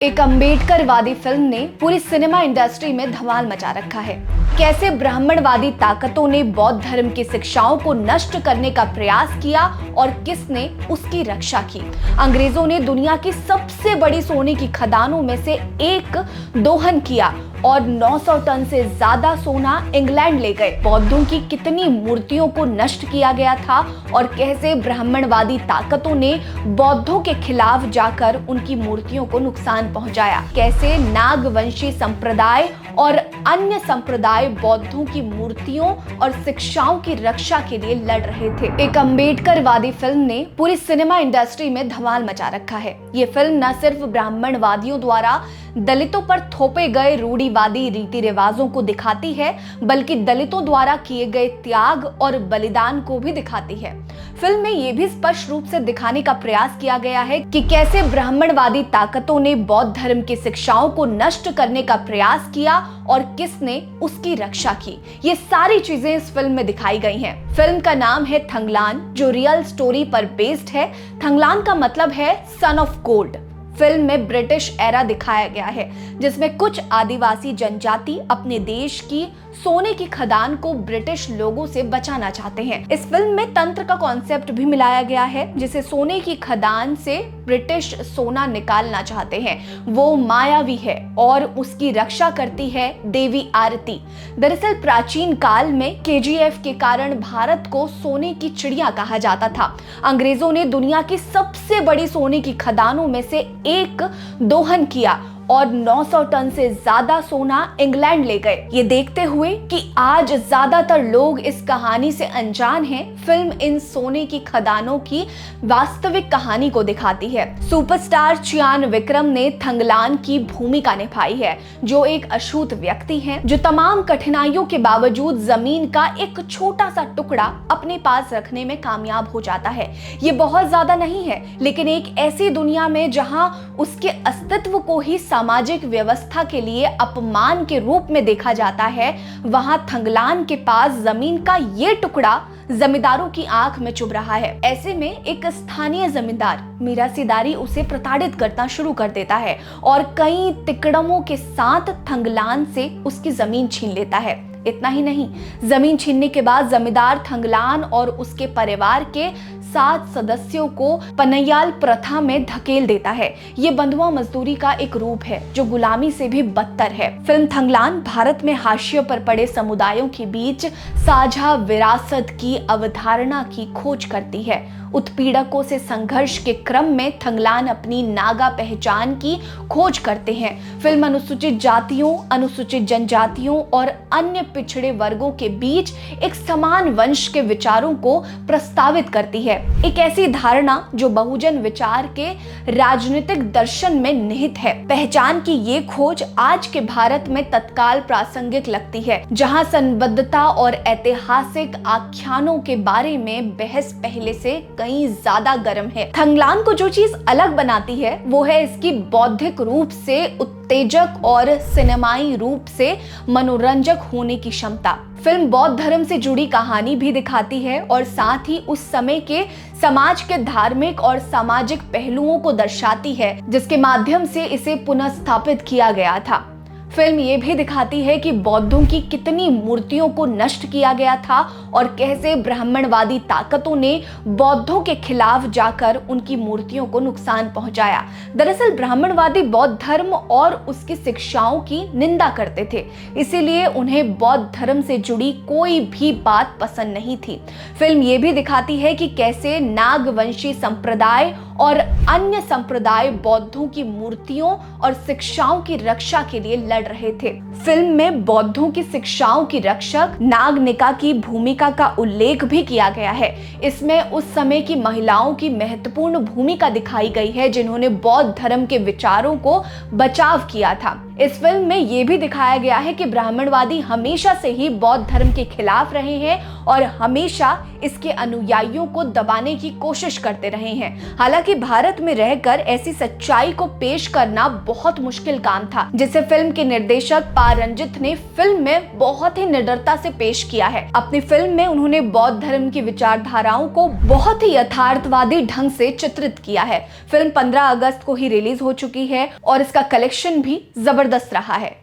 एक अम्बेडकरवादी फिल्म ने पूरी सिनेमा इंडस्ट्री में धमाल मचा रखा है। कैसे ब्राह्मणवादी ताकतों ने बौद्ध धर्म की शिक्षाओं को नष्ट करने का प्रयास किया और किसने उसकी रक्षा की। अंग्रेजों ने दुनिया की सबसे बड़ी सोने की खदानों में से एक दोहन किया और 900 टन से ज्यादा सोना इंग्लैंड ले गए। बौद्धों की कितनी मूर्तियों को नष्ट किया गया था और कैसे ब्राह्मणवादी ताकतों ने बौद्धों के खिलाफ जाकर उनकी मूर्तियों को नुकसान पहुंचाया। कैसे नागवंशी संप्रदाय और अन्य संप्रदाय बौद्धों की मूर्तियों और शिक्षाओं की रक्षा के लिए लड़ रहे थे। एक अम्बेडकरवादी फिल्म ने पूरी सिनेमा इंडस्ट्री में धमाल मचा रखा है। ये फिल्म न सिर्फ ब्राह्मणवादियों द्वारा दलितों पर थोपे गए रूढ़िवादी रीति रिवाजों को दिखाती है, बल्कि दलितों द्वारा किए गए त्याग और बलिदान को भी दिखाती है। फिल्म में यह भी स्पष्ट रूप से दिखाने का प्रयास किया गया है कि कैसे ब्राह्मणवादी ताकतों ने बौद्ध धर्म की शिक्षाओं को नष्ट करने का प्रयास किया और किसने उसकी रक्षा की। ये सारी चीजें इस फिल्म में दिखाई गई हैं। फिल्म का नाम है थंगलान, जो रियल स्टोरी पर बेस्ड है। थंगलान का मतलब है सन ऑफ गोल्ड। फिल्म में ब्रिटिश एरा दिखाया गया है, जिसमें कुछ आदिवासी जनजाति अपने देश की सोने की खदान को ब्रिटिश लोगों से बचाना चाहते हैं। इस फिल्म में तंत्र का कॉन्सेप्ट भी मिलाया गया है, जिसे सोने की खदान से ब्रिटिश सोना निकालना चाहते हैं। वो मायावी है और उसकी रक्षा करती है देवी आरती। दरअसल प्राचीन काल में केजीएफ के कारण भारत को सोने की चिड़िया कहा जाता था। अंग्रेजों ने दुनिया की सबसे बड़ी सोने की खदानों में से एक दोहन किया और 900 टन से ज्यादा सोना इंग्लैंड ले गए। ये देखते हुए कि आज ज्यादातर लोग इस कहानी से अनजान हैं, फिल्म इन सोने की खदानों की वास्तविक कहानी को दिखाती है। सुपरस्टार चियान विक्रम ने थंगलान की भूमिका निभाई है, जो एक अछूत व्यक्ति हैं, जो तमाम कठिनाइयों के बावजूद जमीन का एक छोटा सा टुकड़ा अपने पास रखने में कामयाब हो जाता है। ये बहुत ज्यादा नहीं है, लेकिन एक ऐसी दुनिया में जहां उसके अस्तित्व को ही सामाजिक व्यवस्था के लिए अपमान के रूप में देखा जाता है, वहां थंगलान के पास जमीन का ये टुकड़ा जमींदारों की आंख में चुभ रहा है। ऐसे में एक स्थानीय जमींदार मीरासीदारी उसे प्रताड़ित करना शुरू कर देता है और कई तिकड़मों के साथ थंगलान से उसकी जमीन छीन लेता है। इतना ही नहीं, जमीन छीनने के बाद जमींदार थंगलान और उसके परिवार के 7 सदस्यों को पनयाल प्रथा में धकेल देता है। ये बंधुआ मजदूरी का एक रूप है, जो गुलामी से भी बदतर है। फिल्म थंगलान भारत में हाशिए पर पड़े समुदायों के बीच साझा विरासत की अवधारणा की खोज करती है। उत्पीड़कों से संघर्ष के क्रम में थंगलान अपनी नागा पहचान की खोज करते हैं। फिल्म अनुसूचित जातियों, अनुसूचित जनजातियों और अन्य पिछड़े वर्गों के बीच एक समान वंश के विचारों को प्रस्तावित करती है। एक ऐसी धारणा जो बहुजन विचार के राजनीतिक दर्शन में निहित है। पहचान की ये खोज आज के भारत में तत्काल प्रासंगिक लगती है, जहां संबद्धता और ऐतिहासिक आख्यानों के बारे में बहस पहले से कहीं ज्यादा गर्म है। थंगलान को जो चीज अलग बनाती है वो है इसकी बौद्धिक रूप से उत्तेजक और सिनेमाई रूप से मनोरंजक होने की क्षमता। फिल्म बौद्ध धर्म से जुड़ी कहानी भी दिखाती है और साथ ही उस समय के समाज के धार्मिक और सामाजिक पहलुओं को दर्शाती है, जिसके माध्यम से इसे पुनः स्थापित किया गया था। फिल्म ये भी दिखाती है कि बौद्धों की कितनी मूर्तियों को नष्ट किया गया था और कैसे ब्राह्मणवादी ताकतों ने बौद्धों के खिलाफ जाकर उनकी मूर्तियों को नुकसान पहुंचाया। दरअसल ब्राह्मणवादी बौद्ध धर्म और उसकी शिक्षाओं की निंदा करते थे, इसीलिए उन्हें बौद्ध धर्म से जुड़ी कोई भी बात पसंद नहीं थी। फिल्म ये भी दिखाती है कि कैसे नागवंशी संप्रदाय और अन्य संप्रदाय बौद्धों की मूर्तियों और शिक्षाओं की रक्षा के लिए लड़ रहे थे। फिल्म में बौद्धों की शिक्षाओं की रक्षक नागनिका की भूमिका का उल्लेख भी किया गया है। इसमें उस समय की महिलाओं की महत्वपूर्ण भूमिका दिखाई गई है, जिन्होंने बौद्ध धर्म के विचारों को बचाव किया था। इस फिल्म में ये भी दिखाया गया है कि ब्राह्मणवादी हमेशा से ही बौद्ध धर्म के खिलाफ रहे हैं और हमेशा इसके अनुयायियों को दबाने की कोशिश करते रहे हैं। हालांकि भारत में रहकर ऐसी सच्चाई को पेश करना बहुत मुश्किल काम था, जिसे फिल्म के निर्देशक पा रंजित ने फिल्म में बहुत ही निडरता से पेश किया है। अपनी फिल्म में उन्होंने बौद्ध धर्म की विचारधाराओं को बहुत ही यथार्थवादी ढंग से चित्रित किया है। फिल्म 15 अगस्त को ही रिलीज हो चुकी है और इसका कलेक्शन भी जबरदस्त रहा है।